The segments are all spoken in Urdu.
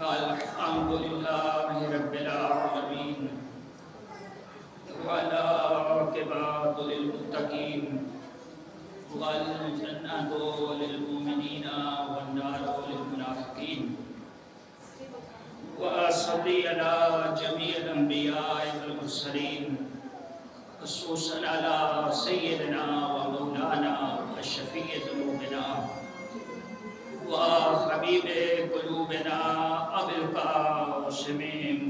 الحمد لله رب العالمين والعاقبة للمتقين والجنة للمؤمنين والنار للمنافقين وأصلي على جميع الأنبياء والمرسلين خصوصا على سيدنا ومولانا الشفيع ذنوبنا وحبيب قلوبنا أبي القاسم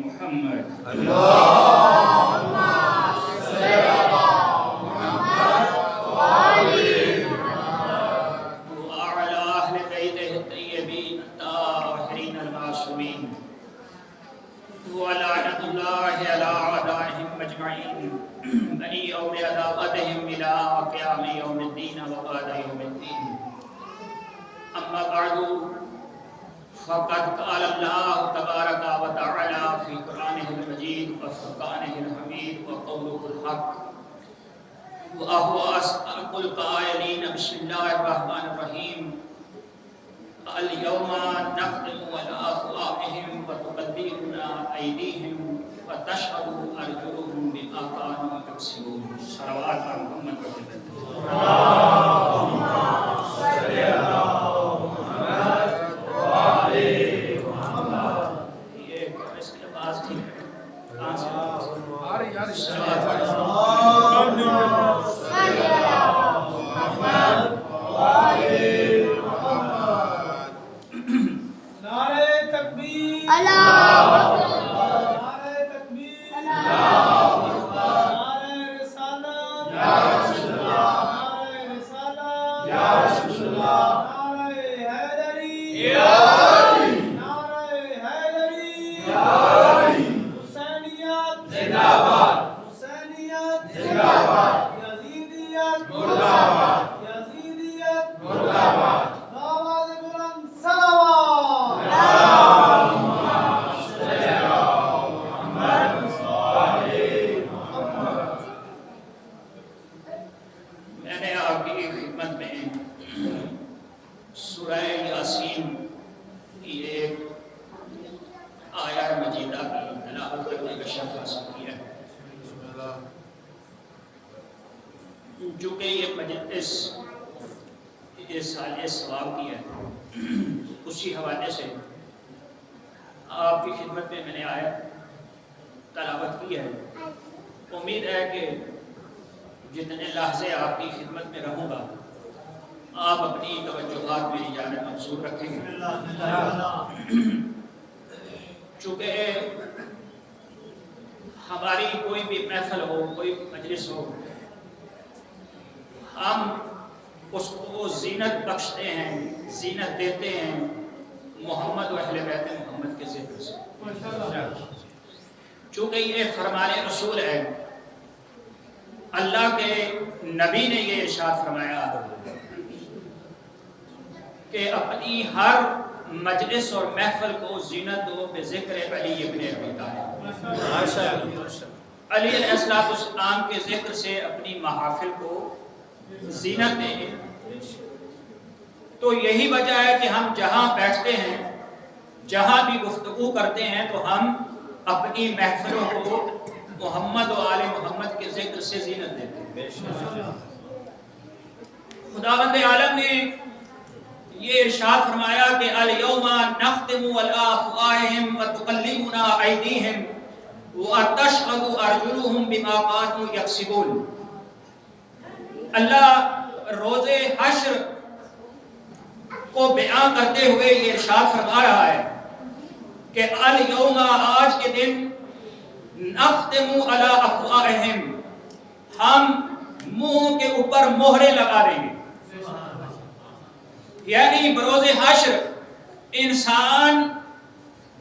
محمد اللهم صل على محمد وآل محمد وعلى أهل بيته الطيبين الطاهرين المعصومين ولعنة الله على أعدائهم أجمعين من يوم عداوتهم إلى قيام يوم الدين وبعد يوم الدين. أما بعد فقد قال الله تبارك وتعالى في قرآنه المجيد وفرقانه الحميد وقوله الحق وهو أصدق القائلين بسم الله الرحمن الرحيم اليوم نختم على أفواههم وتكلمنا أيديهم وتشهد أرجلهم بما كانوا يكسبون. صلوات على محمد اللهم صل على چونکہ یہ مجلس اس سال ثواب کی ہے اسی حوالے سے آپ کی خدمت میں نے آیت تلاوت کی ہے. امید ہے کہ جتنے لحظے آپ کی خدمت میں رہوں گا آپ اپنی توجہات میری جانب منصوب رکھیں گے. چونکہ ہماری کوئی بھی محفل ہو کوئی مجلس ہو ہم اس کو زینت بخشتے ہیں زینت دیتے ہیں محمد و اہل بیت محمد کے ذکر سے. چونکہ یہ فرمان رسول ہے اللہ کے نبی نے یہ ارشاد فرمایا کہ اپنی ہر مجلس اور محفل کو زینت دو بذکر علی ابن ابی طالب. علی علیہ السلام کے ذکر سے اپنی محافل کو زینت دیں. تو یہی وجہ ہے کہ ہم جہاں بیٹھتے ہیں جہاں بھی گفتگو کرتے ہیں تو ہم اپنی محفلوں کو محمد و آل محمد کے ذکر سے زینت دیتے ہیں. خداوند عالم نے یہ ارشاد فرمایا کہ الیوم نختم علی افواہہم وتکلمنا ایدیہم وتشہد ارجلہم بما کانوا یکسبون. اللہ روز حشر کو بیان کرتے ہوئے یہ ارشاد فرما رہا ہے کہ الیوم آج کے دن نختم علی افواہہم ہم منہ کے اوپر مہرے لگا دیں گے. یعنی بروز حشر انسان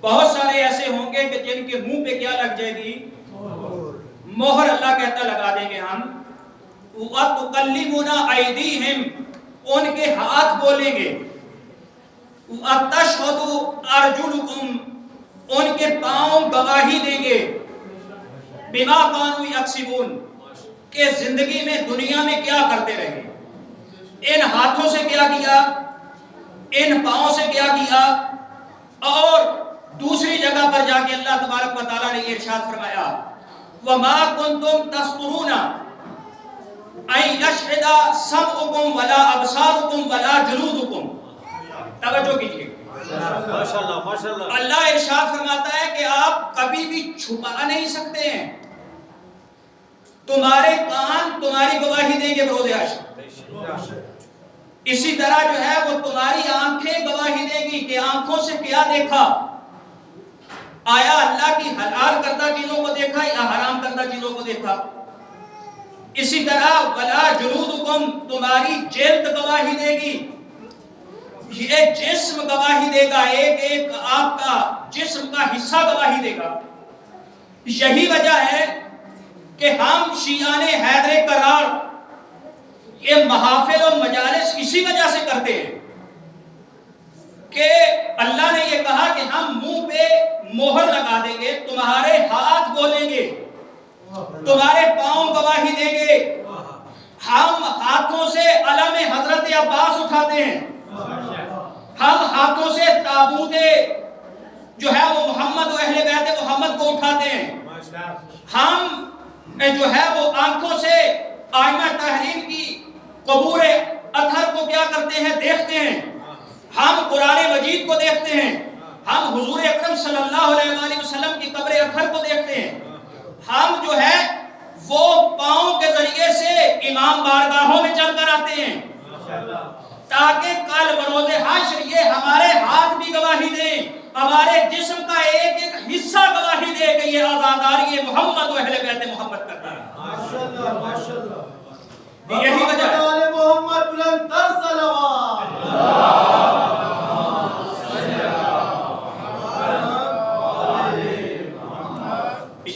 بہت سارے ایسے ہوں گے کہ جن کے منہ پہ کیا لگ جائے گی مہر. اللہ کہتا لگا دیں گے ہم. وَتُكَلِّمُنَا أَيْدِيهِمْ ان کے ہاتھ بولیں گے. وَتَشْهَدُ أَرْجُلُكُمْ ان کے پاؤں گواہی دیں گے. بِمَا كَانُوا يَكْسِبُونَ کہ زندگی میں دنیا میں کیا کرتے رہے. ان ہاتھوں سے کیا کیا ان پاؤں سے کیا کیا اور دوسری جگہ پر جا کے اللہ تبارک و تعالیٰ نے یہ ارشاد فرمایا وَمَا كُنْتُمْ تَسْطُرُونَ أَن يَشْهِدَ سَمْعُكُمْ وَلَا أَبْصَارُكُمْ وَلَا جُلُودُكُمْ. توجہ کیجئے. ماشاءاللہ. اللہ ارشاد فرماتا ہے کہ آپ کبھی بھی چھپا نہیں سکتے ہیں. تمہارے کان تمہاری گواہی دیں گے بروز حشر. اسی طرح جو ہے وہ تمہاری آنکھیں گواہی دیں گی کہ آنکھوں سے کیا دیکھا. آیا اللہ کی حلال کردہ چیزوں کو دیکھا یا حرام کردہ چیزوں کو دیکھا. اسی طرح ولا جلودکم تمہاری جلد گواہی دے گی. یہ جسم گواہی دے گا. ایک ایک آپ کا جسم کا حصہ گواہی دے گا. یہی وجہ ہے کہ ہم شیعان حیدر کرار یہ محافل و مجالس اسی وجہ سے کرتے ہیں کہ اللہ نے یہ کہا کہ ہم منہ پہ مہر لگا دیں گے. تمہارے ہاتھ بولیں گے, تمہارے پاؤں گواہی دیں گے. ہم ہاتھوں سے علم حضرت عباس اٹھاتے ہیں. ہم ہاتھوں سے تابوت جو ہے وہ محمد و اہل بیت محمد کو اٹھاتے ہیں. ہم جو ہے وہ آنکھوں سے آئینہ تحریر کی قبور اطہر کو کیا کرتے ہیں, دیکھتے ہیں. ہم قرآن مجید کو دیکھتے ہیں. ہم حضور اکرم صلی اللہ علیہ وآلہ وسلم کی قبر اطہر کو دیکھتے ہیں. ہم جو ہے وہ پاؤں کے ذریعے سے امام بارگاہوں میں چل کر آتے ہیں تاکہ کل بروز حشر یہ ہمارے ہاتھ بھی گواہی دیں, ہمارے جسم کا ایک ایک حصہ گواہی دے کہ یہ آزاداری محمد و اہل بیت محمد کرتا ہے. یہی وجہ ہے محمد بلند تر صلوات.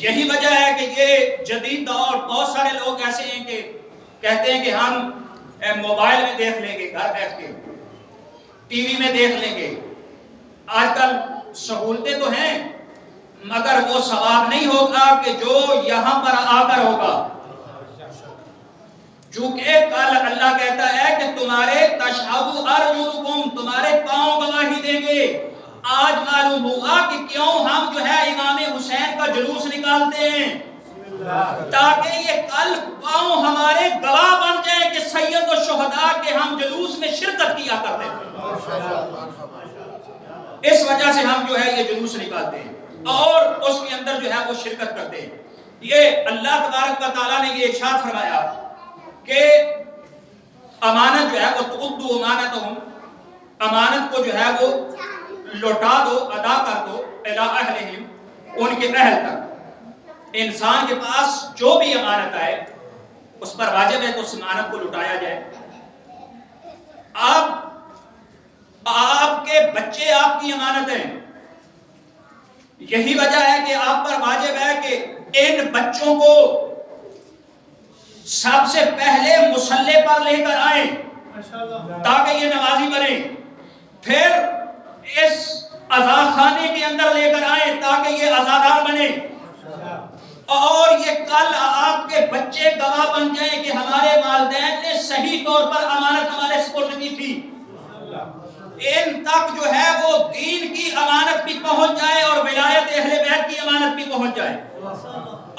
یہی وجہ ہے کہ یہ جدید دور بہت سارے لوگ ایسے ہیں کہ کہتے ہیں کہ ہم موبائل میں دیکھ لیں گے, گھر بیٹھ کے ٹی وی میں دیکھ لیں گے. آج کل سہولتیں تو ہیں مگر وہ ثواب نہیں ہوگا کہ جو یہاں پر آ کر ہوگا. چونکہ کل اللہ کہتا ہے کہ تمہارے تشہد ارجلکم تمہارے پاؤں گواہی دیں گے. آج معلوم ہوا کہ کیوں ہم جو ہے امام حسین کا جلوس نکالتے ہیں تاکہ یہ کل پاؤں ہمارے گواہ بن جائیں کہ سید الشہداء کے ہم جلوس میں شرکت کیا کرتے تھے. اس وجہ سے ہم جو ہے یہ جلوس نکالتے ہیں اور اس کے اندر جو ہے وہ شرکت کرتے ہیں. یہ اللہ تبارک و تعالیٰ نے یہ ارشاد فرمایا کہ امانت جو ہے وہ تؤدوا امانتہم, امانت کو جو ہے وہ لوٹا دو, ادا کر دو الی اہلہم, ان کے اہل تک. انسان کے پاس جو بھی امانت آئے اس پر واجب ہے کہ اس امانت کو لوٹایا جائے. آپ کے بچے آپ کی امانت ہیں. یہی وجہ ہے کہ آپ پر واجب ہے کہ ان بچوں کو سب سے پہلے مصلی پر لے کر آئیں تاکہ یہ نمازی بنیں. پھر اس عزا خانے کے اندر لے کر آئیں تاکہ یہ عزادار بنے. اور یہ کل آپ کے بچے گواہ بن جائیں کہ ہمارے والدین نے صحیح طور پر امانت ہمارے سپرد کی تھی. ان تک جو ہے وہ دین کی امانت بھی پہنچ جائے اور ولایت اہل بیت کی امانت بھی پہنچ جائے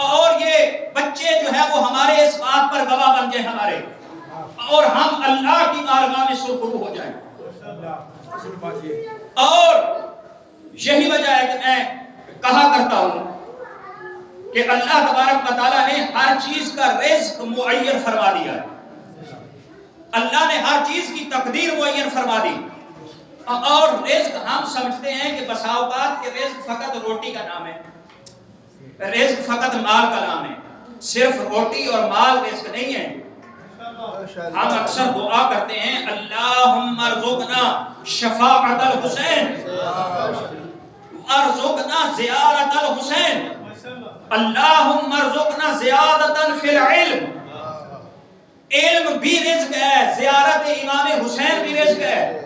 اور یہ بچے جو ہے وہ ہمارے اس بات پر گواہ بن جائیں ہمارے, اور ہم اللہ کی بارگاہ میں سرخرو ہو جائیں. اور یہی وجہ ہے کہ میں کہا کرتا ہوں کہ اللہ تبارک و تعالیٰ نے ہر چیز کا رزق معین فرما دیا ہے. اللہ نے ہر چیز کی تقدیر معین فرما دی. اور رزق ہم سمجھتے ہیں کہ بسا اوقات کہ رزق فقط روٹی کا نام ہے, رزق فقط مال کا نام ہے. صرف روٹی اور مال رزق نہیں ہے. ہم اکثر دعا کرتے ہیں اللہم ارزقنا شفاعت الحسین, ارزقنا زیارت الحسین, اللہم ارزقنا زیادتا فی العلم. علم بھی رزق ہے, زیارت امام حسین بھی رزق ہے,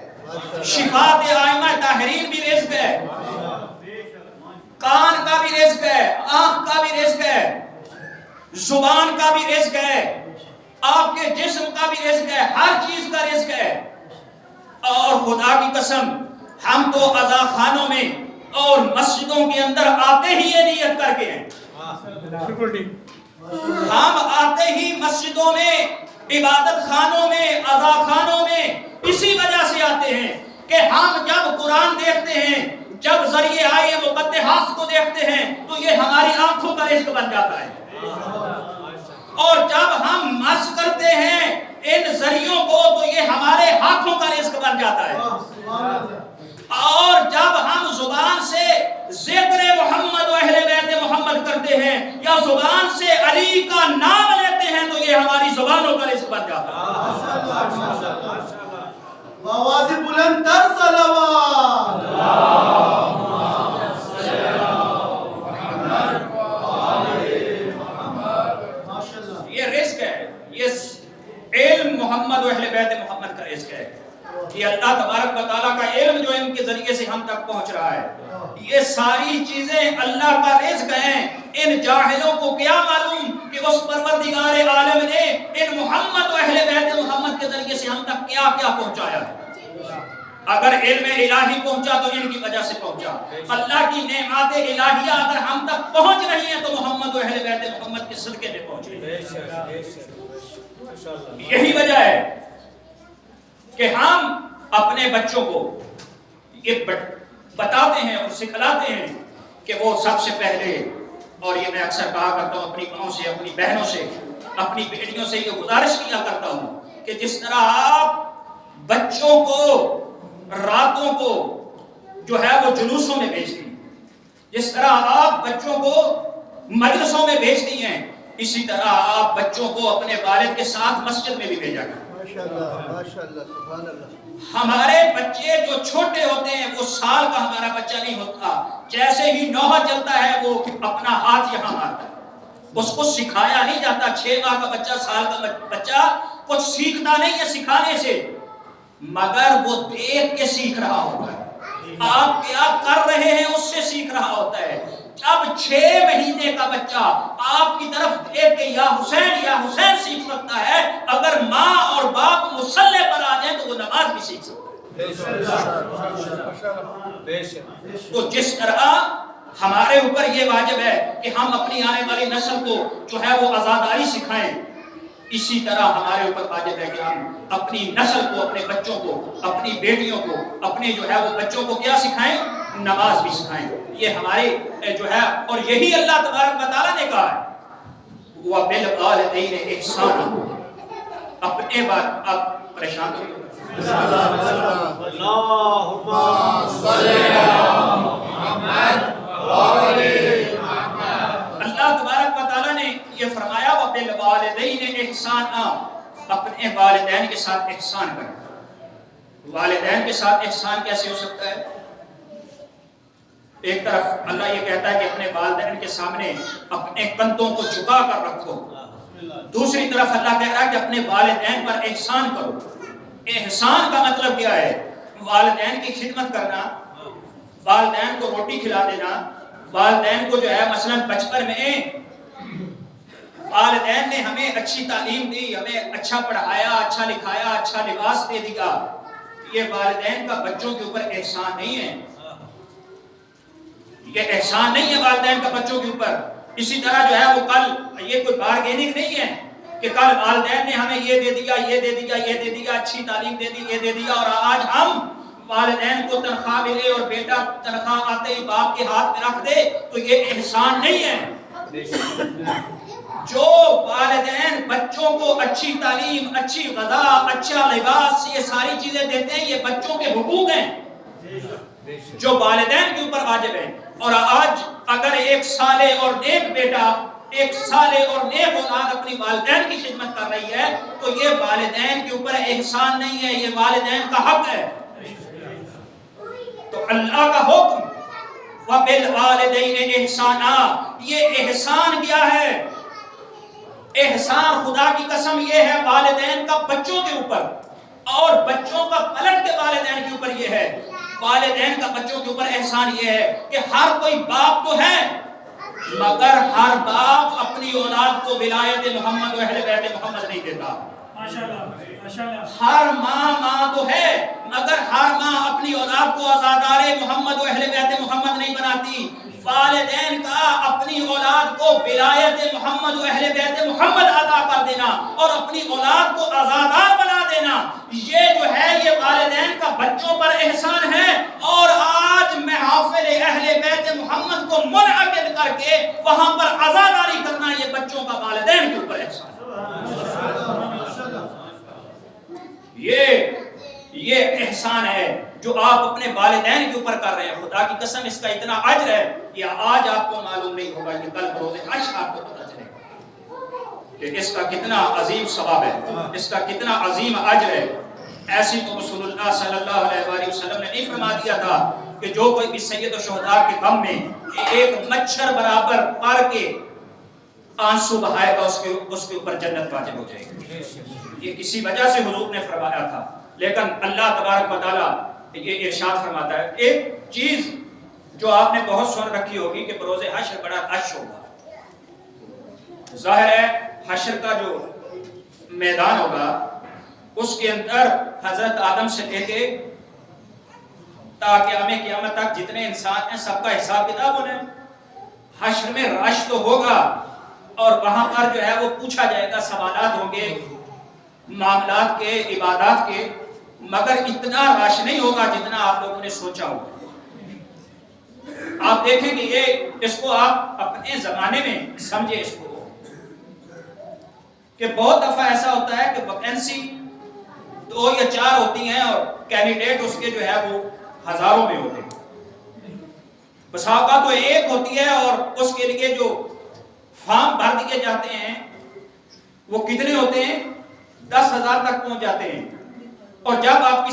شفاعت ائمہ تحریر بھی رزق ہے, کان کا بھی رزق ہے, آنکھ کا بھی رزق ہے, زبان کا بھی رزق ہے, آپ کے جسم کا بھی رزق ہے, ہر چیز کا رزق ہے. اور خدا کی قسم ہم تو عزا خانوں میں اور مسجدوں کے اندر آتے ہی یہ نیت کر کے ہیں، ہم آتے ہی مسجدوں میں، عبادت خانوں میں، اذا خانوں میں اسی وجہ سے آتے ہیں کہ ہم جب قرآن دیکھتے ہیں، جب ذریعے آئے مقدسات کو دیکھتے ہیں تو یہ ہماری آنکھوں کا رزق بن جاتا ہے، اور جب ہم مس کرتے ہیں ان ذریعوں کو تو یہ ہمارے ہاتھوں کا رزق بن جاتا ہے، اور جب ہم زبان سے ذکر محمد و اہل بیت محمد کرتے ہیں یا زبان سے علی کا نام لیتے ہیں تو یہ ہماری زبانوں کا رزق بن جاتا ہے۔ آواز بلند تر صلوات، یہ رزق ہے، یہ علم محمد و اہل بیت محمد کا رزق ہے، یہ اللہ تبارک و تعالیٰ کا علم جو ان کے ذریعے سے ہم تک پہنچ رہا ہے، یہ ساری چیزیں اللہ کا رزق ہیں۔ ان جاہلوں کو کیا معلوم کہ اس پروردگار عالم نے ان محمد و اہل بیت محمد کے ذریعے سے ہم تک کیا کیا پہنچایا ہے۔ اگر علم الہی پہنچا تو ان کی وجہ سے پہنچا، اللہ کی نعمات الہیہ اگر ہم تک پہنچ رہی ہیں تو محمد و اہل بیت محمد کے صدقے میں پہنچ رہی ہیں۔ یہی وجہ ہے کہ ہم اپنے بچوں کو یہ بتاتے ہیں اور سکھلاتے ہیں کہ وہ سب سے پہلے، اور یہ میں اکثر کہا کرتا ہوں اپنی ماؤں سے، اپنی بہنوں سے، اپنی بیٹیوں سے یہ گزارش کیا کرتا ہوں کہ جس طرح آپ بچوں کو راتوں کو جو ہے وہ جلوسوں میں بھیجتی ہیں، جس طرح آپ بچوں کو مجلسوں میں بھیجتی ہیں، اسی طرح آپ بچوں کو اپنے والد کے ساتھ مسجد میں بھی بھیجا کریں۔ ماشاءاللہ سبحان اللہ۔ ہمارے بچے جو چھوٹے ہوتے ہیں وہ سال کا ہمارا بچہ نہیں ہوتا، جیسے ہی نوحہ چلتا ہے وہ اپنا ہاتھ یہاں مارتا ہے، اس کو سکھایا نہیں جاتا۔ 6 ماہ کا بچہ، سال کا بچہ کچھ سیکھتا نہیں ہے سکھانے سے، مگر وہ دیکھ کے سیکھ رہا ہوتا ہے، آپ کیا کر رہے ہیں اس سے سیکھ رہا ہوتا ہے۔ جب 6 مہینے کا بچہ آپ کی طرف دیکھ کے یا حسین سیکھ سکتا ہے، اگر ماں اور باپ مصلی پر آ جائیں تو وہ نماز بھی سیکھ سکتا ہے۔ تو جس طرح ہمارے اوپر یہ واجب ہے کہ ہم اپنی آنے والی نسل کو جو ہے وہ عزاداری سکھائیں، اسی طرح ہمارے اوپر واجب ہے کہ ہم اپنی نسل کو، اپنے بچوں کو، اپنی بیٹیوں کو، اپنے جو ہے وہ بچوں کو کیا سکھائیں؟ نماز بھی سکھائیں۔ یہ ہمارے جو ہے، اور یہی اللہ تبارک و تعالیٰ نے کہا ہے وَبِالْوَالِدَيْنِ إِحْسَانًا، اپنے بعد آپ پریشان کریں اللہم صلی علی محمد اللہ تبارک و تعالیٰ نے یہ فرمایا وَبِالْوَالِدَيْنِ إِحْسَانًا، اپنے والدین کے ساتھ احسان کریں۔ والدین کے ساتھ احسان کیسے ہو سکتا ہے؟ ایک طرف اللہ یہ کہتا ہے کہ اپنے والدین کے سامنے اپنے کندھوں کو جھکا کر رکھو، دوسری طرف اللہ کہہ رہا ہے کہ اپنے والدین پر احسان کرو۔ احسان کا مطلب کیا ہے؟ والدین کی خدمت کرنا، والدین کو روٹی کھلا دینا، والدین کو جو ہے مثلا بچپن میں والدین نے ہمیں اچھی تعلیم دی، ہمیں اچھا پڑھایا، اچھا لکھایا، اچھا لباس دے دیا، یہ والدین کا بچوں کے اوپر احسان نہیں ہے، یہ احسان نہیں ہے والدین کا بچوں کے اوپر۔ اسی طرح جو ہے وہ کل یہ کوئی بارگیننگ نہیں ہے کہ کل والدین نے ہمیں یہ دے دیا، یہ دے دیا، یہ دے دیا، اچھی تعلیم دے دی، یہ دے دیا، اور آج ہم والدین کو تنخواہ ملے اور بیٹا تنخواہ آتے ہی باپ کے ہاتھ میں رکھ دے تو یہ احسان نہیں ہے۔ جو والدین بچوں کو اچھی تعلیم، اچھی غذا، اچھا لباس، یہ ساری چیزیں دیتے ہیں، یہ بچوں کے حقوق ہیں جو والدین کے اوپر واجب ہیں۔ اور آج اگر ایک صالح اور نیک بیٹا، ایک صالح اور نیک اولاد اپنی والدین کی خدمت کر رہی ہے تو یہ والدین کے اوپر احسان نہیں ہے، یہ والدین کا حق ہے۔ تو اللہ کا حکم وَبِالْوَالِدَيْنِ إِحْسَانًا، یہ احسان کیا ہے؟ احسان خدا کی قسم یہ ہے والدین کا بچوں کے اوپر، اور بچوں کا پلٹ کے والدین کے اوپر یہ ہے۔ والدین کا بچوں کے اوپر احسان یہ ہے کہ ہر کوئی باپ تو ہے مگر ہر باپ اپنی اولاد کو ولایت محمد و اہل بیت محمد نہیں دیتا۔ ہر ماں تو ہے، مگر ہر ماں اپنی اولاد کو آزادار محمد و اہل بیت محمد نہیں بناتی۔ والدین کا اپنی اولاد کو ولایت محمد و اہل بیت محمد عطا کر دینا اور اپنی اولاد کو آزادار بنا دینا، یہ جو ہے یہ والدین کا بچوں پر احسان ہے۔ اور آج محافل اہل بیت محمد کو منعقد کر کے وہاں پر آزاداری کرنا، یہ بچوں کا والدین کے اوپر احسان ہے۔ یہ احسان ہے جو آپ اپنے والدین کے اوپر کر رہے ہیں۔ خدا کی قسم اس کا اتنا اجر ہے کہ آج آپ کو معلوم نہیں ہوگا، یہ کل بروز حشر آپ کو پتہ چلے گا کہ اس کا کتنا عظیم ثواب ہے، اس کا کتنا عظیم اجر ہے۔ ایسی تو رسول اللہ صلی اللہ علیہ وآلہ وسلم نے نہیں فرما دیا تھا کہ جو کوئی بھی سید الشہداء کے غم میں ایک مچھر برابر پڑ کے آنسو بہائے گا، اس کے اوپر جنت واجب ہو جائے گی۔ یہ کسی وجہ سے حضور نے فرمایا تھا، لیکن اللہ تبارک و تعالیٰ یہ ارشاد فرماتا ہے۔ ایک چیز جو آپ نے بہت سن رکھی ہوگی کہ بروز حشر بڑا رش ہوگا۔ ظاہر ہے حشر کا جو میدان ہوگا اس کے اندر حضرت آدم سے لے کے تا قیامت تک جتنے انسان ہیں سب کا حساب کتاب ہونا ہے۔ حشر میں رش تو ہوگا اور وہاں پر جو ہے وہ پوچھا جائے گا، سوالات ہوں گے معاملات کے، عبادات کے، مگر اتنا رش نہیں ہوگا جتنا آپ لوگوں نے سوچا ہوگا۔ آپ دیکھیں گے اس کو آپ اپنے زمانے میں سمجھے اس کو کہ بہت دفعہ ایسا ہوتا ہے کہ ویکینسی 2 یا 4 ہوتی ہیں اور کینڈیڈیٹ اس کے جو ہے وہ ہزاروں میں ہوتے ہیں۔ بس اوقات تو ایک ہوتی ہے اور اس کے لیے جو فارم بھر دیے جاتے ہیں وہ کتنے ہوتے ہیں؟ 10,000 تک پہنچ جاتے ہیں۔ اور جب آپ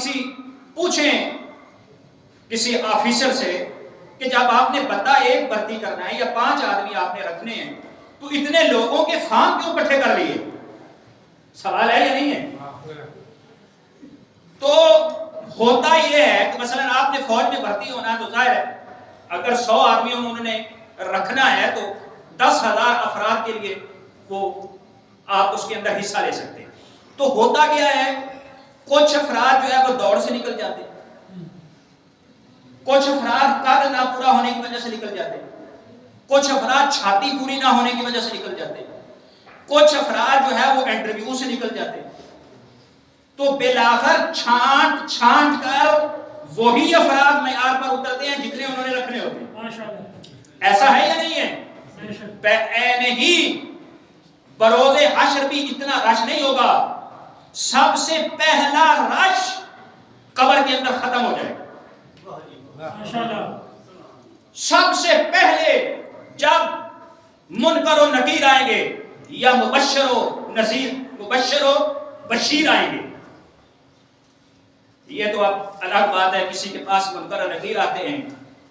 پوچھیں کسی آفیسر سے کہ جب آپ نے بندہ ایک بھرتی کرنا ہے یا 5 آدمی آپ نے رکھنے ہیں تو اتنے لوگوں کے فارم کیوں اکٹھے کر لیے؟ سوال ہے یا نہیں ہے؟ تو ہوتا یہ ہے کہ مثلا آپ نے فوج میں بھرتی ہونا ہے تو ظاہر ہے اگر 100 آدمیوں میں انہوں نے رکھنا ہے تو 10,000 افراد کے لیے وہ آپ اس کے اندر حصہ لے سکتے ہیں۔ تو ہوتا کیا ہے، کچھ افراد جو ہے وہ دوڑ سے نکل جاتے ہیں، کچھ افراد قد نہ پورا ہونے کی وجہ سے نکل جاتے ہیں، کچھ افراد چھاتی پوری نہ ہونے کی وجہ سے نکل جاتے ہیں، کچھ افراد جو ہے وہ انٹرویو سے نکل جاتے ہیں۔ تو بالآخر چھانٹ کر وہی افراد معیار پر اترتے ہیں جتنے انہوں نے رکھنے ہوتے ہیں۔ ایسا ہے یا نہیں ہے؟ بعین ہی بروز حشر بھی اتنا رش نہیں ہوگا، سب سے پہلا رش قبر کے اندر ختم ہو جائے گا۔ سب سے پہلے جب منکر و نکیر آئیں گے یا مبشر و بشیر آئیں گے، یہ تو اب الگ بات ہے، کسی کے پاس منکر و نکیر آتے ہیں،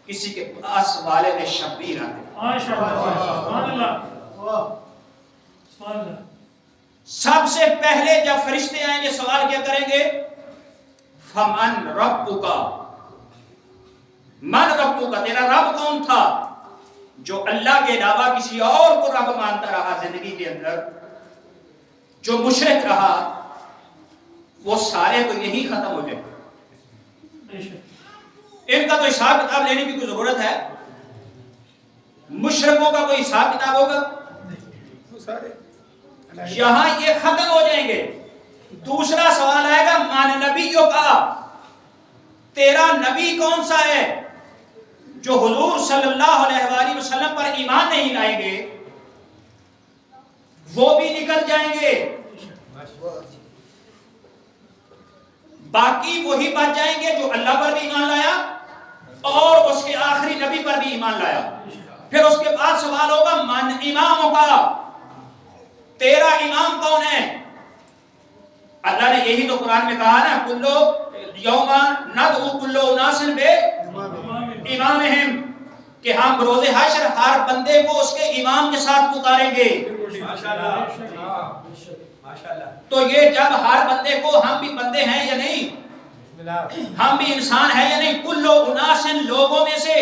کسی کے پاس والد شبیر آتے ہیں۔ سب سے پہلے جب فرشتے آئیں گے سوال کیا کریں گے؟ فمن ربک، من ربک، تیرا رب کون تھا؟ جو اللہ کے علاوہ کسی اور کو رب مانتا رہا زندگی کے اندر، جو مشرک رہا، وہ سارے تو یہی ختم ہو جائے۔ ان کا تو حساب کتاب لینے کی کوئی ضرورت ہے؟ مشرکوں کا کوئی حساب کتاب ہوگا؟ یہاں یہ ختم ہو جائیں گے۔ دوسرا سوال آئے گا مان نبیوں کا، تیرا نبی کون سا ہے؟ جو حضور صلی اللہ علیہ وآلہ وسلم پر ایمان نہیں لائیں گے وہ بھی نکل جائیں گے، باقی وہی بچ جائیں گے جو اللہ پر بھی ایمان لایا اور اس کے آخری نبی پر بھی ایمان لایا۔ پھر اس کے بعد سوال ہوگا من اماموں کا، تیرا امام کون ہے؟ اللہ نے یہی تو قرآن میں کہا نا، کلو یوم ندعو کل اناس بامامہم، کہ ہم بروز حشر ہر بندے کو اس کے امام کے ساتھ پکاریں گے۔ تو یہ جب ہر بندے کو، ہم بھی بندے ہیں یا نہیں، ہم بھی انسان ہیں یا نہیں، کلو اناس، لوگوں میں سے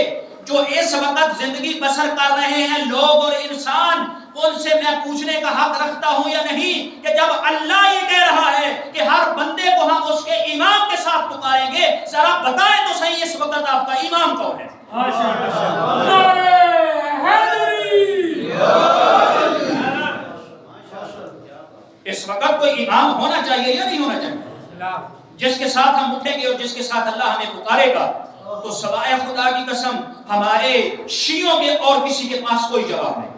جو اس وقت زندگی بسر کر رہے ہیں لوگ اور انسان، ان سے میں پوچھنے کا حق رکھتا ہوں یا نہیں کہ جب اللہ یہ کہہ رہا ہے کہ ہر بندے کو ہم اس کے امام کے ساتھ پکاریں گے، ذرا بتائیں تو صحیح اس وقت آپ کا امام کون ہے؟ اس وقت کوئی امام ہونا چاہیے یا نہیں ہونا چاہیے جس کے ساتھ ہم اٹھیں گے اور جس کے ساتھ اللہ ہمیں پکارے گا؟ تو سوائے خدا کی قسم ہمارے شیعوں کے اور کسی کے پاس کوئی جواب نہیں۔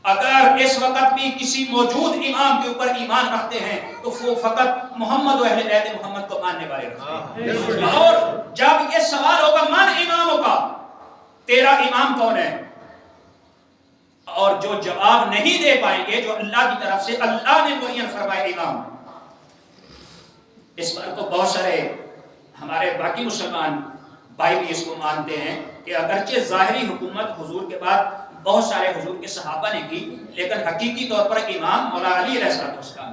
اگر اس وقت بھی کسی موجود امام کے اوپر ایمان رکھتے ہیں تو وہ فقط محمد و اہل بیت محمد کو ماننے والے رکھتے ہیں۔ اور جب یہ سوال ہوگا من اماموں کا، تیرا امام کون ہے، اور جو جواب نہیں دے پائیں گے جو اللہ کی طرف سے اللہ نے معین فرمائے امام، اس پر تو بہت سارے ہمارے باقی مسلمان بھائی بھی اس کو مانتے ہیں کہ اگرچہ ظاہری حکومت حضور کے بعد بہت سارے حضور کے صحابہ نے کی، لیکن حقیقی طور پر امام مولا علی علیہ السلام۔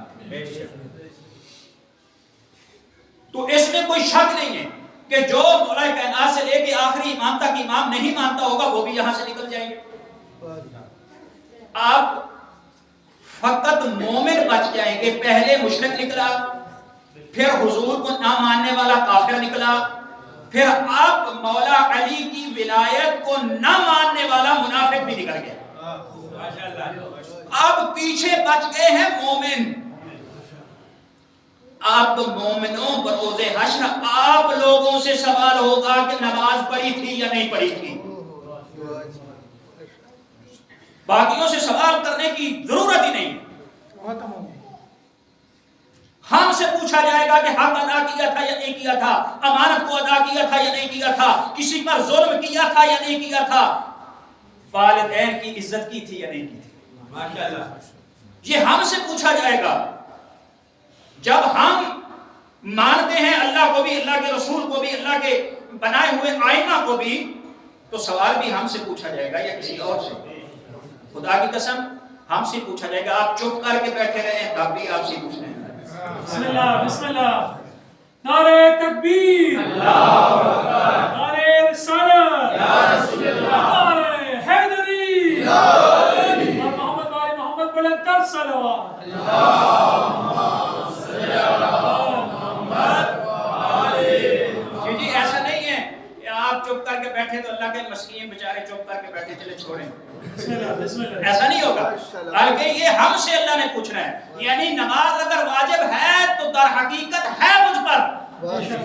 تو اس میں کوئی شک نہیں ہے کہ جو مولا کائنات سے لے کے آخری امام تک امام نہیں مانتا ہوگا وہ بھی یہاں سے نکل جائیں گے۔ آپ فقط مومن بچ جائیں گے، پہلے مشرک نکلا، پھر حضور کو نہ ماننے والا کافر نکلا، پھر اب مولا علی کی ولایت کو نہ ماننے والا منافق بھی نکل گیا۔ اب پیچھے بچ گئے ہیں مومن۔ اب مومنوں بروز حشر آپ لوگوں سے سوال ہوگا کہ نماز پڑھی تھی یا نہیں پڑھی تھی۔ باقیوں سے سوال کرنے کی ضرورت ہی نہیں۔ ہم سے پوچھا جائے گا کہ حق ادا کیا تھا یا نہیں کیا تھا، امانت کو ادا کیا تھا یا نہیں کیا تھا، کسی پر ظلم کیا تھا یا نہیں کیا تھا، والدین کی عزت کی تھی یا نہیں کی تھی۔ ماشاءاللہ یہ ہم سے پوچھا جائے گا۔ جب ہم مانتے ہیں اللہ کو بھی، اللہ کے رسول کو بھی، اللہ کے بنائے ہوئے آئینہ کو بھی، تو سوال بھی ہم سے پوچھا جائے گا یا کسی اور سے؟ خدا کی قسم ہم سے پوچھا جائے گا۔ آپ چپ کر کے بیٹھے رہے تب بھی آپ سے پوچھ رہے ہیں۔ بسم اللہ بسم اللہ، نعرہ تکبیر، نعرہ رسالت، نعرہ حیدری، محمد وآل محمد بلند تر صلوات۔ جی ایسا نہیں ہے کہ آپ چپ کر کے بیٹھے تو اللہ کے مسکین بیچارے چپ کر کے بیٹھے چلے چھوڑیں، ایسا نہیں ہوگا، بلکہ یہ ہم سے اللہ نے پوچھنا ہے۔ یعنی نماز اگر واجب ہے تو در حقیقت ہے مجھ پر،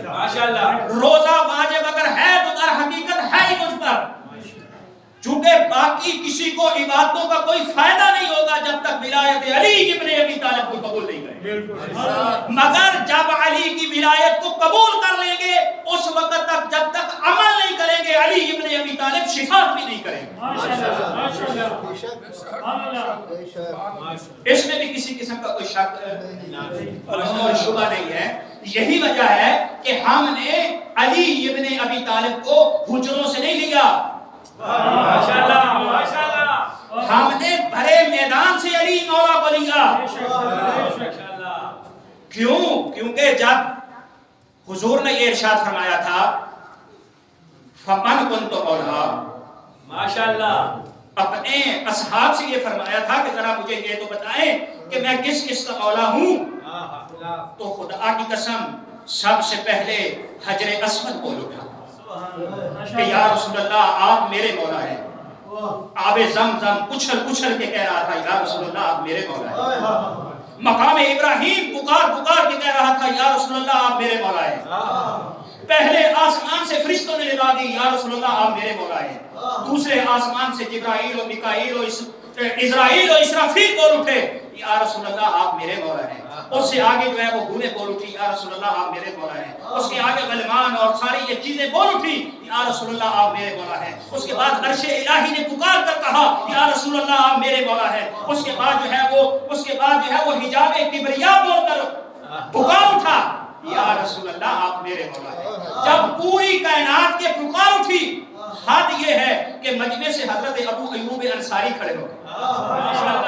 ماشاءاللہ۔ روزہ واجب اگر ہے تو در حقیقت ہے ہی مجھ پر، چونکہ باقی کسی کو عبادتوں کا کوئی فائدہ نہیں ہوگا جب تک ولایت علی ابن ابی طالب کو قبول نہیں کریں۔ مگر جب علی کی ولایت کو قبول کر لیں گے اس وقت تک جب تک عمل نہیں کریں گے علی ابن ابی طالب شفاعت بھی نہیں کریں گے۔ اس میں بھی کسی قسم کا کوئی شک اور شبہ نہیں ہے۔ یہی وجہ ہے کہ ہم نے علی ابن ابی طالب کو حجروں سے نہیں لیا، ماشاءاللہ ماشاءاللہ، ہم نے بھرے میدان سے علی مولا کو لیا۔ کیوں؟ کیونکہ جب حضور نے یہ ارشاد فرمایا تھا فمن کنت مولا، ماشاءاللہ، اپنے اصحاب سے یہ فرمایا تھا کہ ذرا مجھے یہ تو بتائیں کہ میں کس کس کا مولا ہوں، تو خدا کی قسم سب سے پہلے حجر اسود بول اٹھا کہ یا رسول اللہ آپ میرے مولا ہیں۔ آب زمزم کچھل کچھل کے کہہ رہا تھا یا رسول اللہ آپ میرے مولا ہیں۔ مقام ابراہیم پکار پکار کے کہہ رہا تھا یا رسول اللہ آپ میرے مولا ہیں۔ پہلے آسمان سے فرشتوں نے ندا دی یا رسول اللہ آپ میرے مولا ہیں۔ دوسرے آسمان سے جبرائیل و میکائیل و اسرائیل و اسرافیل بول اٹھے یا رسول اللہ آپ میرے مولا ہیں۔ اس سے آگے جو ہے وہ ہوریں بول اٹھی یا رسول اللہ آپ میرے مولا ہیں۔ اس کے آگے غلمان اور ساری یہ چیزیں بول اٹھی یا رسول اللہ آپ میرے مولا ہیں۔ اس کے بعد عرش الہی نے پکار کر کہا یا رسول اللہ آپ میرے مولا ہیں۔ اس کے بعد جو ہے وہ حجاب کبریا بول کر پکار اٹھا یا رسول اللہ آپ میرے مولا ہیں۔ جب پوری کائنات کے پکار اٹھی، حد یہ ہے کہ مجمع سے حضرت ابو ایوب انصاری کھڑے ہو گئے،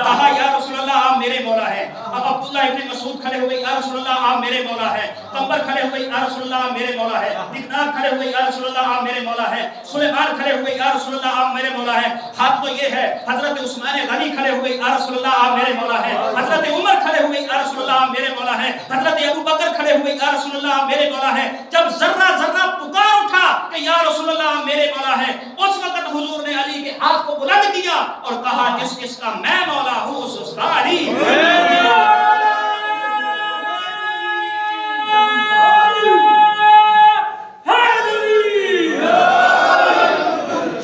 کہا یا رسول اللہ آپ میرے مولا ہیں۔ اب عبداللہ ابن مسعود کھڑے ہوئے یا رسول اللہ آپ میرے مولا ہیں، قمر کھڑے ہوئے یا رسول اللہ آپ میرے مولا ہیں، دقنار کھڑے ہوئے یا رسول اللہ آپ میرے مولا ہیں، سلیمان کھڑے ہوئے یا رسول اللہ آپ میرے مولا ہیں۔ حق تو یہ ہے حضرت عثمان غنی کھڑے ہوئے یا رسول اللہ آپ میرے مولا ہیں، حضرت عمر کھڑے ہوئے یا رسول اللہ آپ میرے مولا ہیں، حضرت ابو بکر کھڑے ہوئے یا رسول اللہ آپ میرے مولا ہیں۔ جب ذرہ ذرہ پکار اٹھا کہ یا رسول اللہ آپ میرے مولا ہیں، اس وقت حضور نے علی کے ہاتھ کو بلند کیا اور کہا جس جس کا میں مولا ہوں اس کا علی۔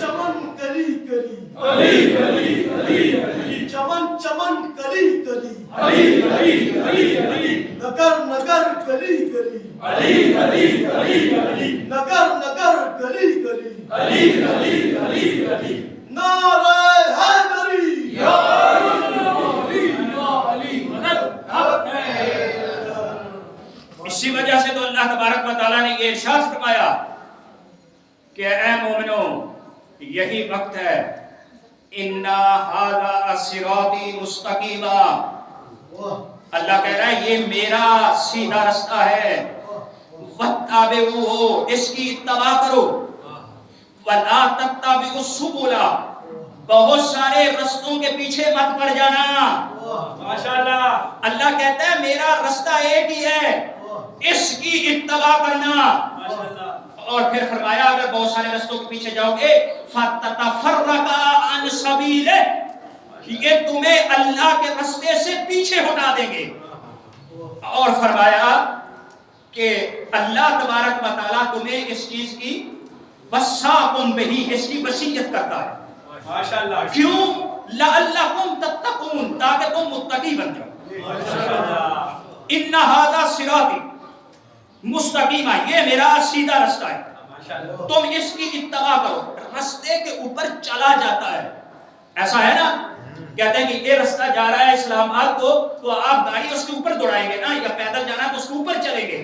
چمن کلی کلی چمن چمن کلی کلی نگر نگر کلی کلی نگر نگر کلی کلی نعرہ حیدری اسی وجہ سے تو اللہ تبارک و تعالیٰ نے یہ ارشاد فرمایا کہ اے مومنو یہی وقت ہے، اِنَّا هَذَا صِرَاطِي مُسْتَقِیمًا، اللہ کہہ رہا ہے یہ میرا سیدھا رستہ ہے، وَاتَّبِعُوهُ اس کی اتباع کرو، وَلَا تَتَّبِعُوا السُّبُلَ بہت سارے رستوں کے پیچھے مت پڑ جانا۔ ماشاءاللہ اللہ کہتا ہے میرا رستہ ایک ہی ہے، اس کی اتباع کرنا۔ اور پھر فرمایا اگر بہت سارے رستوں کے پیچھے جاؤ گے فَتَتَفَرَّقَ عَنْ سَبِيلِهِ یہ تمہیں اللہ کے رستے سے پیچھے ہٹا دیں گے۔ اور فرمایا کہ اللہ تبارک و تعالیٰ تمہیں اس چیز کی وَصَّاكُمْ بِهِ اس کی وصیت کرتا ہے۔ ماشاءاللہ کیوں؟ لَعَلَّكُمْ تَتَّقُونَ تاکہ تم متقی بن جاؤ۔ إِنَّ هَذَا صِرَاطِي مستقیمہ یہ میرا سیدھا رستہ ہے، تم اس کی اتباع کرو۔ رستے کے اوپر چلا جاتا ہے، ایسا ہے نا، کہتے ہیں کہ یہ رستہ جا رہا ہے اسلام آباد کو تو آپ گاڑی اس کے اوپر دوڑائیں گے نا، یا پیدل جانا ہے تو اس کے اوپر چلیں گے،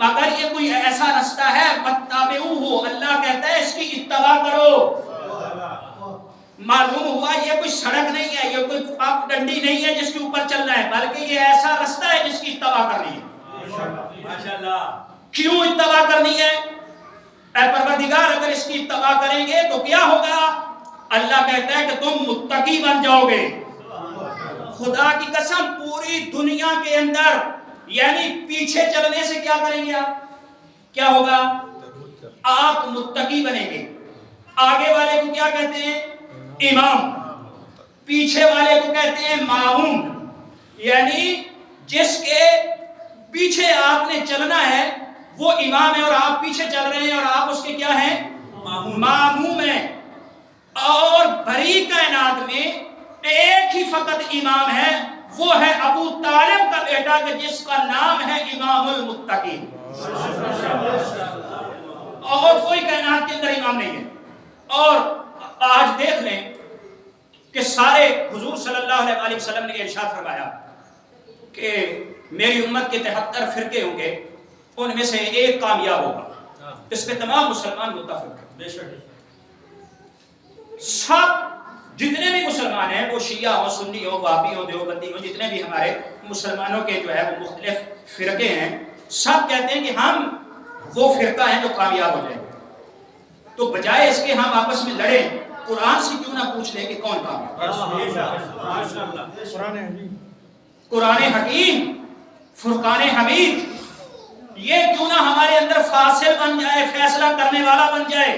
مگر یہ کوئی ایسا رستہ ہے وَاتَّبِعُوهُ اللہ کہتا ہے اس کی اتباع کرو۔ معلوم ہوا یہ کوئی سڑک نہیں ہے، یہ کوئی پاک ڈنڈی نہیں ہے جس کے اوپر چلنا ہے، بلکہ یہ ایسا رستہ ہے جس کی اتباع کرنی ہے۔ کیوں اتباع کرنی ہے؟ اے پروردگار اگر اس کی اتباع کریں گے تو کیا ہوگا؟ اللہ کہتا ہے کہ تم متقی بن جاؤ گے۔ خدا کی قسم پوری دنیا کے اندر یعنی پیچھے چلنے سے کیا کریں گے آپ؟ کیا ہوگا؟ آپ متقی بنیں گے۔ آگے والے کو کیا کہتے ہیں؟ امام، پیچھے والے کو کہتے ہیں ماموم، یعنی جس کے پیچھے آپ نے چلنا ہے وہ امام ہے اور آپ پیچھے چل رہے ہیں اور آپ اس کے کیا ہیں؟ ماموم ہیں۔ اور بھری کائنات میں ایک ہی فقط امام ہے، وہ ہے ابو طالب کا بیٹا کہ جس کا نام ہے امام المتقین، اور کوئی کائنات کے اندر امام نہیں ہے۔ اور آج دیکھ لیں کہ سارے حضور صلی اللہ علیہ وسلم نے ارشاد فرمایا کہ میری امت کے 73 فرقے ہوں گے، ان میں سے ایک کامیاب ہوگا، اس پہ تمام مسلمان متفق ہیں۔ بے شک سب جتنے بھی مسلمان ہیں وہ شیعہ ہو، سنی ہو، وہابی ہو، دیوبندی ہو، جتنے بھی ہمارے مسلمانوں کے جو ہے وہ مختلف فرقے ہیں، سب کہتے ہیں کہ ہم وہ فرقہ ہیں جو کامیاب ہو جائیں گے۔ تو بجائے اس کے ہم آپس میں لڑیں، قرآن سے کیوں نہ پوچھ لیں کہ کون کامیاب؟ قرآن حکیم، فرقان حمید، یہ کیوں نہ ہمارے اندر فاصل بن جائے، فیصلہ کرنے والا بن جائے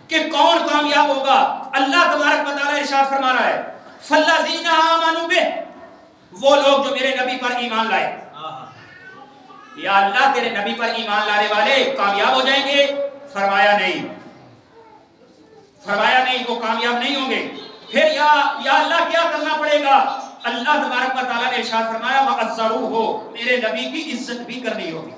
کہ کون کامیاب ہوگا۔ اللہ تبارک و تعالیٰ ارشاد فرما رہا ہے فَالَّذِينَ آمَنُوا بِهِ وہ لوگ جو میرے نبی پر ایمان لائے، یا اللہ تیرے نبی پر ایمان لانے والے کامیاب ہو جائیں گے؟ فرمایا نہیں، فرمایا نہیں، وہ کامیاب نہیں ہوں گے۔ پھر یا اللہ کیا کرنا پڑے گا؟ اللہ تبارک و تعالیٰ نے ارشاد فرمایا وَعَزَّرُوهُ میرے نبی کی عزت بھی کرنی ہوگی۔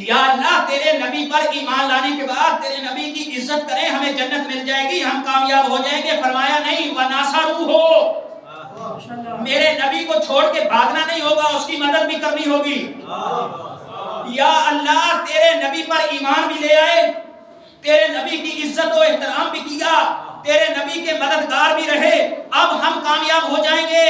یا اللہ تیرے نبی پر ایمان لانے کے بعد تیرے نبی کی عزت کریں، ہمیں جنت مل جائے گی، ہم کامیاب ہو جائیں گے۔ فرمایا نہیں، وَنَاصَرُوهُ میرے نبی کو چھوڑ کے بھاگنا نہیں ہوگا، اس کی مدد بھی کرنی ہوگی۔ یا اللہ تیرے نبی پر ایمان بھی لے آئے، تیرے نبی کی عزت و احترام بھی کیا، تیرے نبی کے مددگار بھی رہے، اب ہم کامیاب ہو جائیں گے۔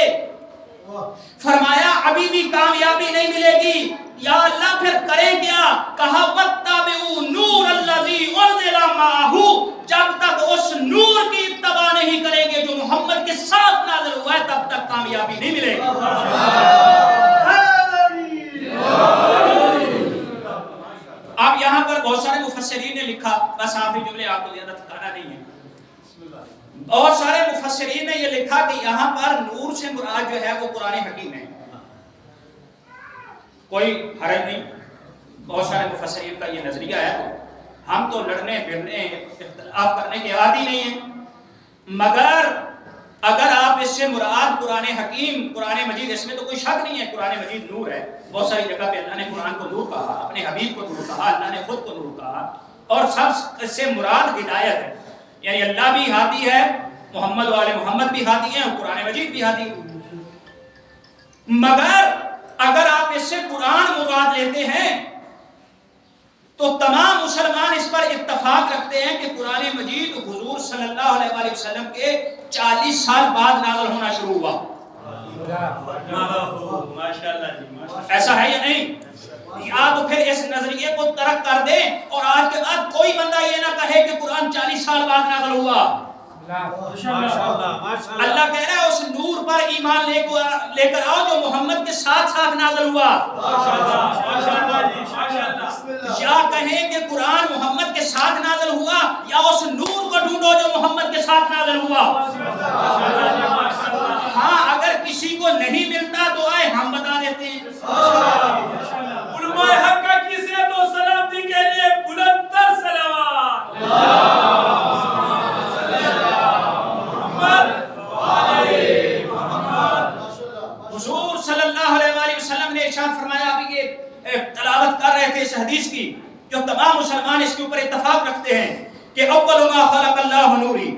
فرمایا ابھی بھی کامیابی نہیں ملے گی، یا اللہ پھر کریں کیا؟ کہا وَاتَّبِعُوا نُورَ الَّذِي أُنزِلَ مَعَهُ، جب تک اس نور کی اتباع نہیں کریں گے جو محمد کے ساتھ نازل ہوا ہے تب تک کامیابی نہیں ملے گی۔ اب یہاں پر بہت سارے مفسرین نے لکھا، بس آخری جملے آپ کو زیادہ تھکانا نہیں ہے، بہت سارے مفسرین نے یہ لکھا کہ یہاں پر نور سے مراد جو ہے وہ قرآن حکیم ہے، کوئی حرج نہیں، بہت سارے مفسرین کا یہ نظریہ ہے، ہم تو لڑنے بھڑنے اختلاف کرنے کے عادی نہیں ہیں، مگر اگر آپ اس سے مراد قرآن حکیم قرآن مجید، اس میں تو کوئی شک نہیں ہے قرآن مجید نور ہے، بہت ساری جگہ پہ اللہ نے قرآن کو نور کہا، اپنے حبیب کو نور کہا، اللہ نے خود کو نور کہا، اور سب سے مراد ہدایت ہے، یعنی اللہ بھی ہادی ہے، محمد والے محمد بھی ہادی ہیں، اور قرآن مجید بھی ہادی ہے، مگر اگر آپ اس سے قرآن مراد لیتے ہیں تو تمام مسلمان اس پر اتفاق رکھتے ہیں کہ قرآن مجید حضور صلی اللہ علیہ وآلہ وسلم کے 40 سال بعد نازل ہونا شروع ہوا۔ ایسا ہے یا نہیں؟ یا تو پھر اس نظریے کو ترک کر دیں اور آج کے بعد کوئی بندہ یہ نہ کہے کہ قرآن 40 سال بعد نازل ہوا۔ اللہ کہہ رہا ہے اس نور پر ایمان لے کر آؤ جو محمد کے ساتھ ساتھ نازل ہوا، یا کہیں کہ قرآن محمد کے ساتھ نازل ہوا، یا اس نور کو ڈھونڈو جو محمد کے ساتھ نازل ہوا۔ ہاں اگر کسی کو نہیں ملتا تو آئے ہم بتا دیتے ہیں۔ علماء حق کی صحت و سلامتی کے لیے بلند تر صلوات۔ حضور صلی اللہ علیہ وآلہ وسلم نے ارشاد فرمایا، ابھی یہ تلاوت کر رہے تھے اس حدیث کی جو تمام مسلمان اس کے اوپر اتفاق رکھتے ہیں کہ اول ما خلق اللہ نوری،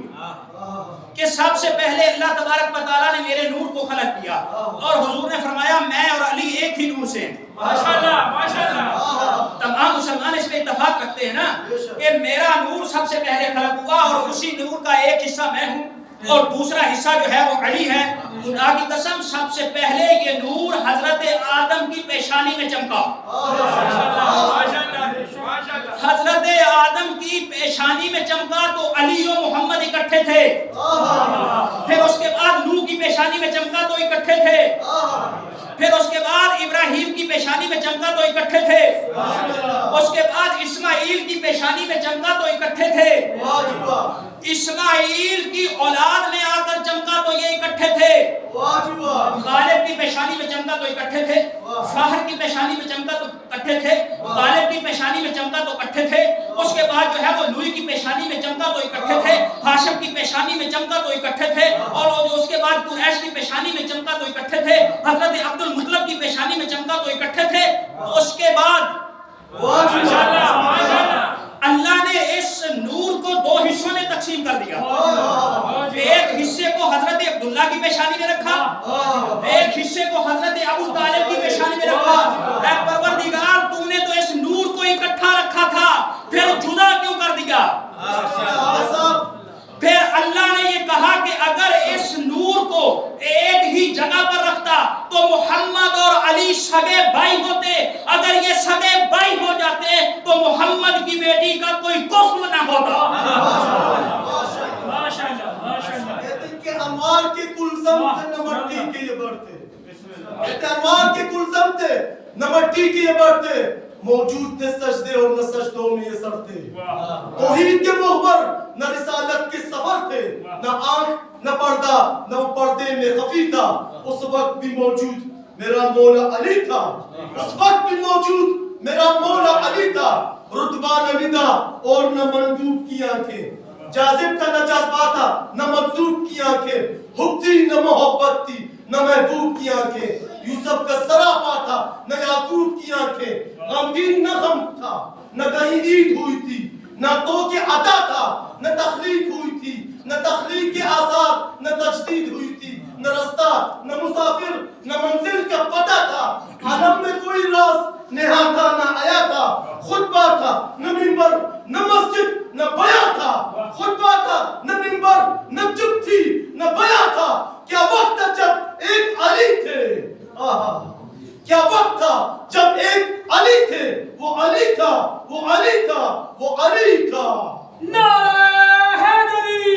کہ سب سے پہلے اللہ تبارک و تعالیٰ نے میرے نور کو خلق کیا، اور حضور نے فرمایا میں اور علی ایک ہی نور سے ہیں۔ ماشاءاللہ ماشاءاللہ، تمام مسلمان اس پہ اتفاق رکھتے ہیں نا کہ میرا نور سب سے پہلے خلق ہوا، اور اسی نور کا ایک حصہ میں ہوں اور دوسرا حصہ جو ہے وہ علی ہے۔ خدا کی قسم سب سے پہلے یہ نور حضرت آدم کی پیشانی میں چمکا، حضرت آدم کی پیشانی میں چمکا تو علی و محمد اکٹھے تھے، پھر اس کے بعد نوح کی پیشانی میں چمکا تو اکٹھے تھے، پھر اس کے بعد ابراہیم کی پیشانی میں چمکا تو اکٹھے تھے، اس کے بعد اسماعیل کی پیشانی میں چمکا تو اکٹھے تھے، اسماعیل کی اولاد میں آ کر چمکا تو یہ اکٹھے تھے، غالب کی پیشانی میں چمکا تو اکٹھے تھے، فاہر کی پیشانی میں چمکا تو اکٹھے تھے، غالب کی پیشانی میں چمکا تو اکٹھے تھے، اس کے بعد جو ہے وہ لوئی کی پیشانی میں چمکا تو اکٹھے تھے، ہاشم کی پیشانی میں چمکا تو اکٹھے تھے، اور جو اس کے بعد قریش کی پیشانی میں چمکا تو اکٹھے تھے، حضرت عبد المطلب کی پیشانی میں چمکا تو اکٹھے تھے۔ اس کے بعد اللہ نے اس نور کو دو حصوں میں تقسیم کر دیا، ایک حصے کو حضرت عبداللہ کی پیشانی میں رکھا، ایک حصے کو حضرت ابو طالب کی پیشانی میں رکھا۔ اے پروردگار تو نے تو اس نور کو اکٹھا رکھا تھا، پھر جدا کیوں کر دیا؟ پھر اللہ نے یہ کہا کہ اگر اس نور کو ایک ہی جگہ پر رکھتا تو محمد اور علی سگے بھائی ہوتے، اگر یہ سگے بھائی ہو جاتے تو محمد کی بیٹی کا کوئی کفر نہ ہوتا۔ کہتے ہیں کہ انوار کے کلزم تھے نہ مٹی کے یہ بڑھتے، کہتے ہیں انوار کے کلزم تھے نہ مٹی کے یہ بڑھتے، موجود تھے سجدے اور نہ سجدوں میں یہ سرتے، توحید کے محور نہ رسالت کے سفر تھے، نہ آنکھ نہ پردہ نہ پردے میں خفی تھا، اس وقت بھی موجود میرا مولا علی تھا، اس وقت بھی موجود میرا مولا علی تھا، رتبہ نہ ندا اور نہ منجوب کی آنکھیں، جاذب تھا نہ جذبہ تھا نہ مجذوب کی آنکھیں، حب تھی نہ محبت تھی نہ محبوب کی آنکھیں، یوسف کا سراپا تھا نہ یعقوب کی آنکھیں، غمگین نہ غم تھا نہ کہیں عید ہوئی تھی، نہ تو کہ عطا تھا نہ تخلیق ہوئی تھی، نہ تخلیق کے آثار نہ تجدید ہوئی تھی، نہ رستہ نہ مسافر نہ منزل کا پتہ تھا، عالم میں کوئی راز نہا تھا نہ آیا تھا، خطبہ تھا نہ منبر نہ مسجد نہ بیان تھا، خطبہ تھا نہ منبر نہ چپ تھی نہ بیان تھا، کیا وقت جب ایک علی تھے وہ علی تھا، وہ علی تھا۔ نعرہ حیدری!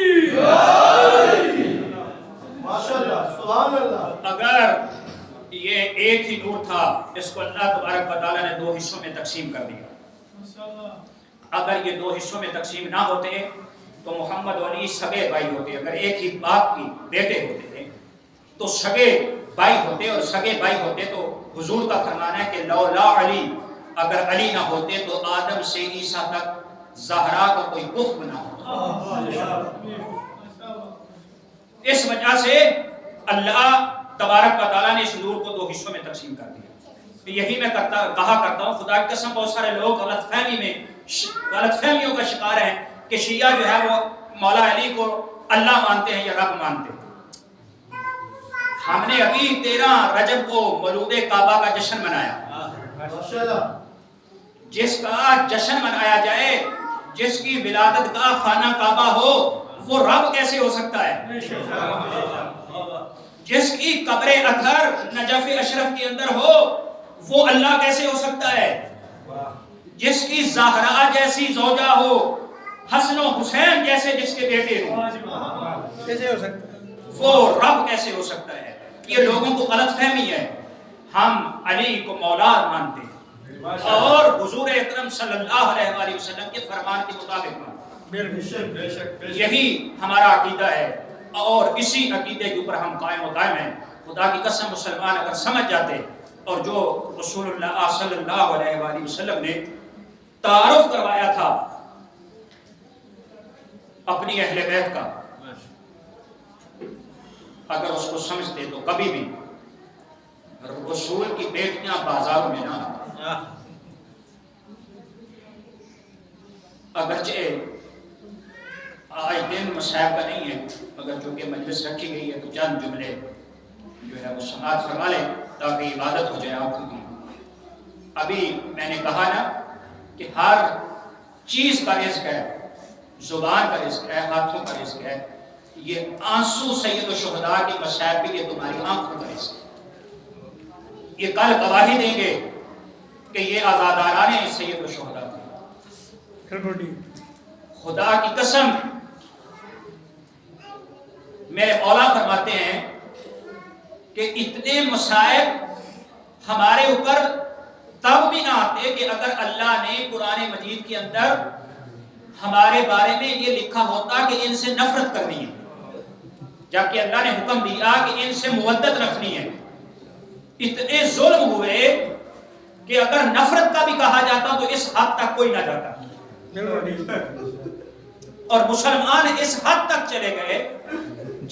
ماشاءاللہ، سبحان اللہ۔ اگر یہ ایک ہی نور تھا، اس کو اللہ تبارک و تعالیٰ نے 2 حصوں میں تقسیم کر دیا۔ اگر یہ 2 حصوں میں تقسیم نہ ہوتے تو محمد و علی سگے بھائی ہوتے۔ اگر ایک ہی باپ کی بیٹے ہوتے تھے تو سگے بھائی ہوتے، اور سگے بھائی ہوتے تو حضور کا فرمان ہے کہ لولا علی، اگر علی نہ ہوتے تو آدم سے عیسیٰ تک زہرا کا کوئی کفر نہ ہوتا۔ اس وجہ سے اللہ تبارک و تعالیٰ نے اس نور کو 2 حصوں میں تقسیم کر دیا۔ یہی میں کہا کرتا ہوں، خدا کی قسم بہت سارے لوگ غلط فہمیوں کا شکار ہیں کہ شیعہ جو ہے وہ مولا علی کو اللہ مانتے ہیں یا رب مانتے ہیں۔ ہم نے ابھی 13 رجب کو مولود کعبہ کا جشن منایا۔ ماشاءاللہ، جس کا جشن منایا جائے، جس کی ولادت کا خانہ کعبہ ہو، وہ رب کیسے ہو سکتا ہے؟ جس کی قبر اطہر نجف اشرف کے اندر ہو، وہ اللہ کیسے ہو سکتا ہے؟ جس کی زہرا جیسی زوجہ ہو، حسن و حسین جیسے جس کے بیٹے ہو، کیسے ہو سکتا ہے؟ وہ رب کیسے ہو سکتا ہے؟ یہ لوگوں کو غلط فہمی ہے۔ ہم علی کو مولا مانتے ہیں اور حضور اکرم صلی اللہ علیہ وآلہ وسلم کے فرمان کے مطابق مانتے ہیں۔ یہی ہمارا عقیدہ ہے اور اسی عقیدے کے اوپر ہم قائم و دائم ہیں۔ خدا کی قسم مسلمان اگر سمجھ جاتے اور جو رسول اللہ صلی اللہ علیہ وآلہ وسلم نے تعارف کروایا تھا اپنی اہل بیت کا، اگر اس کو سمجھتے تو کبھی بھی رسول کی بیٹیاں بازاروں میں نہ آتی۔ اگرچہ آج دن مصاحب کا نہیں ہے، مگر جو کہ مجلس رکھی گئی ہے تو چند جملے جو ہے وہ سماعت فرما لیں تاکہ عبادت ہو جائے آپ کی۔ ابھی میں نے کہا نا کہ ہر چیز کا رزق ہے، زبان کا رزق ہے، ہاتھوں کا رزق ہے۔ یہ آنسو سید الشہداء کے مصائب بھی یہ تمہاری آنکھوں کا رزق ہے۔ یہ کل گواہی دیں گے کہ یہ آزاداران سید الشہداء تھے۔ خدا کی قسم میرے مولا فرماتے ہیں کہ اتنے مصائب ہمارے اوپر تب بھی نہ آتے کہ اگر اللہ نے قرآن مجید کے اندر ہمارے بارے میں یہ لکھا ہوتا کہ ان سے نفرت کرنی ہے، جبکہ اللہ نے حکم دیا کہ ان سے مودت رکھنی ہے۔ اتنے ظلم ہوئے کہ اگر نفرت کا بھی کہا جاتا تو اس حد تک کوئی نہ جاتا، اور مسلمان اس حد تک چلے گئے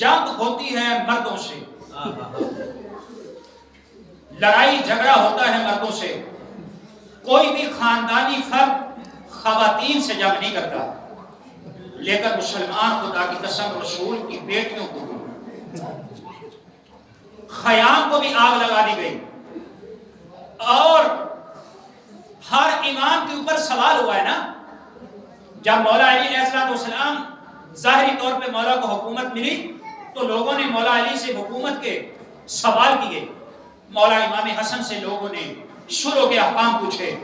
جنگ ہوتی ہے مردوں سے، لڑائی جھگڑا ہوتا ہے مردوں سے، کوئی بھی خاندانی فرد خواتین سے جنگ نہیں کرتا، لیکن مسلمان خدا کی قسم رسول کی بیٹیوں کو خیام کو بھی آگ لگا دی گئی۔ اور ہر امام کے اوپر سوال ہوا ہے نا، جب مولا علی علیہ السلام ظاہری طور پہ مولا کو حکومت ملی تو لوگوں نے مولا علی سے حکومت کے سوال کیے۔ مولا امام حسن سے لوگوں نے شروع کے احکام پوچھے۔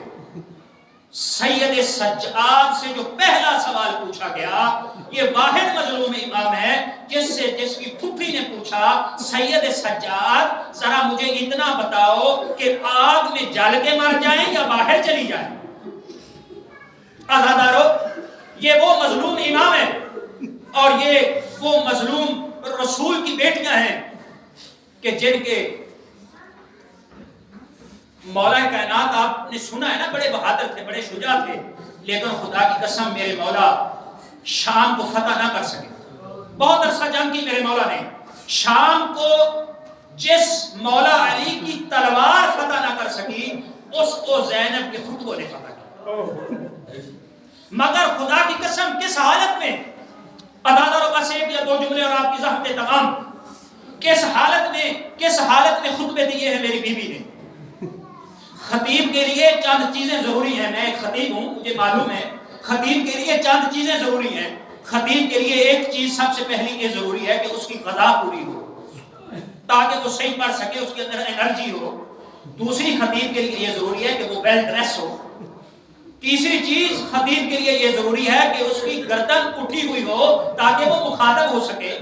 سید سجاد سے جو پہلا سوال پوچھا گیا، یہ واحد مظلوم امام ہے جس کی پھپھی نے پوچھا، سید سجاد ذرا مجھے اتنا بتاؤ کہ آگ میں جل کے مر جائیں یا باہر چلی جائیں؟ عزادارو، یہ وہ مظلوم امام ہے اور یہ وہ مظلوم رسول کی بیٹیاں ہیں کہ جن کے مولا کائنات آپ نے سنا ہے نا، بڑے بہادر تھے، بڑے شجاع تھے، لیکن خدا کی قسم میرے مولا شام کو فتح نہ کر سکے۔ بہت عرصہ جنگ کی میرے مولا نے، شام کو جس مولا علی کی تلوار فتح نہ کر سکی اس کو زینب کے خطبوں نے فتح کیا۔ مگر خدا کی قسم کس حالت میں، عزاداروں کا ایک یا 2 جملے اور آپ کی زحمت تمام، کس حالت میں خطبے دیے ہیں میری بیوی نے۔ خطیب کے لیے چند چیزیں ضروری ہیں، میں ایک خطیب ہوں مجھے معلوم ہے، خطیب کے لیے چند چیزیں ضروری ہیں۔ خطیب کے لیے ایک چیز سب سے پہلی یہ ضروری ہے کہ اس کی غذا پوری ہو تاکہ وہ صحیح پڑھ سکے، اس کے اندر انرجی ہو۔ دوسری خطیب کے لیے یہ ضروری ہے کہ وہ ویل ڈریس ہو، تیسری چیز خطیب کے لیے یہ ضروری ہے کہ اس کی گردن اٹھی ہوئی ہو تاکہ وہ مخاطب ہو سکے.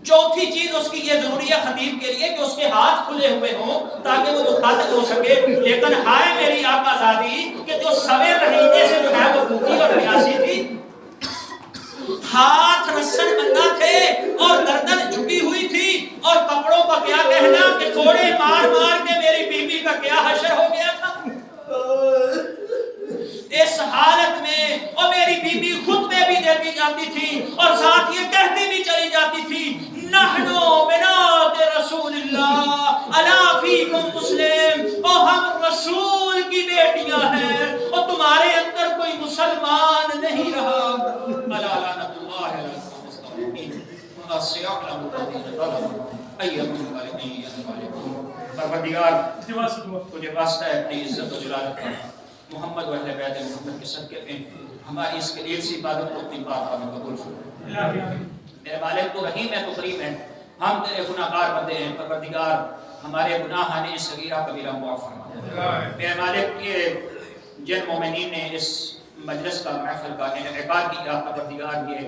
چوتھی چیز اس کی یہ ضروری ہے خطیب کے لیے کہ اس کے ہاتھ کھلے ہوئے ہوں تاکہ وہ مخاطب ہو سکے. لیکن ہائے میری آپ آزادی کہ جو سوے مہینے سے جو ہے وہ بھوکی اور پیاسی تھی, ہاتھ رسن بندہ تھے اور گردن جھکی ہوئی تھی, اور کپڑوں کا کیا کہنا کہ تھوڑے مار مار کے میری بیوی کا کیا حشر ہو گیا تھا. اس حالت میں اور میری بیوی خطبے بھی دیتی جاتی تھی اور ساتھ یہ کہتی بھی چلی جاتی تھی نحنو بنات رسول اللہ الا فیکم مسلم, اور ہم رسول کی بیٹیاں ہیں اور تمہارے اندر کوئی مسلمان نہیں رہا. الا لعنت اللہ علی المستضعفین والسيعلم الذين ظلموا اي منقلب ينقلبون. پروردگار تجھے واسطہ ہے اپنی عزت و جلالت کا, محمد و اہل بیت محمد کے صدقے میں ہماری اس قلیل سی عبادت کو اپنی بارگاہ میں قبول فرما. میرے مالک تو رحیم ہے تو کریم ہے, ہم تیرے گناہ گار بندے ہیں. پروردگار ہمارے گناہ نے صغیرہ کبیرہ معاف فرما. میرے مالک یہ جن مومنین نے اس مجلس کا محفل کا انعقاد کیا, پروردگار یہ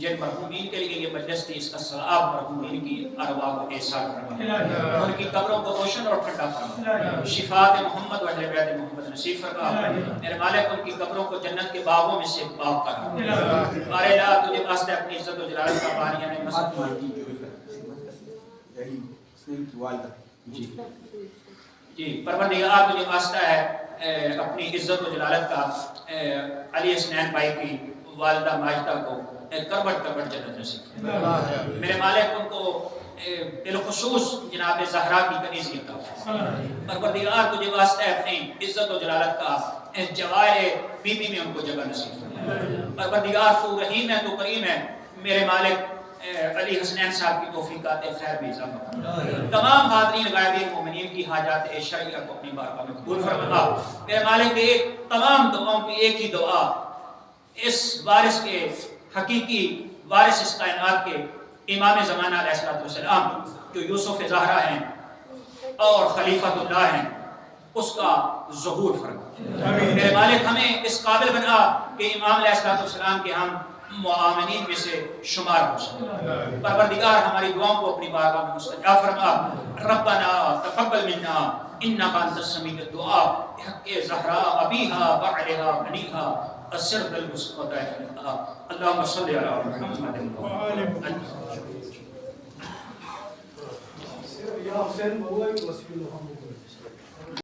جن مرحومین کے لیے یہ مجلس تھی, اس کا ثواب مرحومین کی ارواح کو احسان فرما, ان کی قبروں کو روشن اور ٹھنڈا فرما, شفاعت محمد و اہل بیت محمد نصیب فرما. میرے مالک ان کی قبروں کو جنت کے باغوں میں سے باغ کرا. ہمارے لا تجھے واسطے اپنی عزت و جلالت کا بانیہ نے مسجد جی پروردگار تجھے واسطہ ہے اپنی عزت و جلالت کا علی حسنین بھائی کی والدہ ماجدہ کو کربٹ جنت نصیب. میرے مالک ان کو بالخصوص جناب زہرا کی کنیزی عطا فرما. پروردگار تجھے واسطہ ہے اپنی عزت و جلالت کا جوائے بی بی میں ان کو جگہ نصیب فرما. پروردگار تو رحیم ہے تو کریم ہے. میرے مالک علی حسنین صاحب کی توفیقات خیر بھی اضافہ فرما. تمام حاضرین غائبین مومنین کی حاجات شرعیہ کو اپنی بارگاہ میں قبول فرما. میرے مالک ایک تمام دعاؤں کی ایک ہی دعا, اس وارث کے حقیقی وارث اس کائنات کے امام زمانہ علیہ السلام جو یوسف زہرا ہیں اور خلیفۃ اللہ ہیں, اس کا ظہور فرما. میرے مالک ہمیں اس قابل بنا کہ امام علیہ السلام کے ہم معامنین میں سے شمار ہو سکیں. پروردگار ہماری دعاؤں کو اپنی بارگاہ میں مستجاب فرما. ربنا تقبل منا انک انت السمیع الدعاء بحق زہرا ابیہا بعلہا بنیہا السرد المسقطہ. اللہم صلی علی محمد وعلی یا حسین بہو ایک وسیع محمد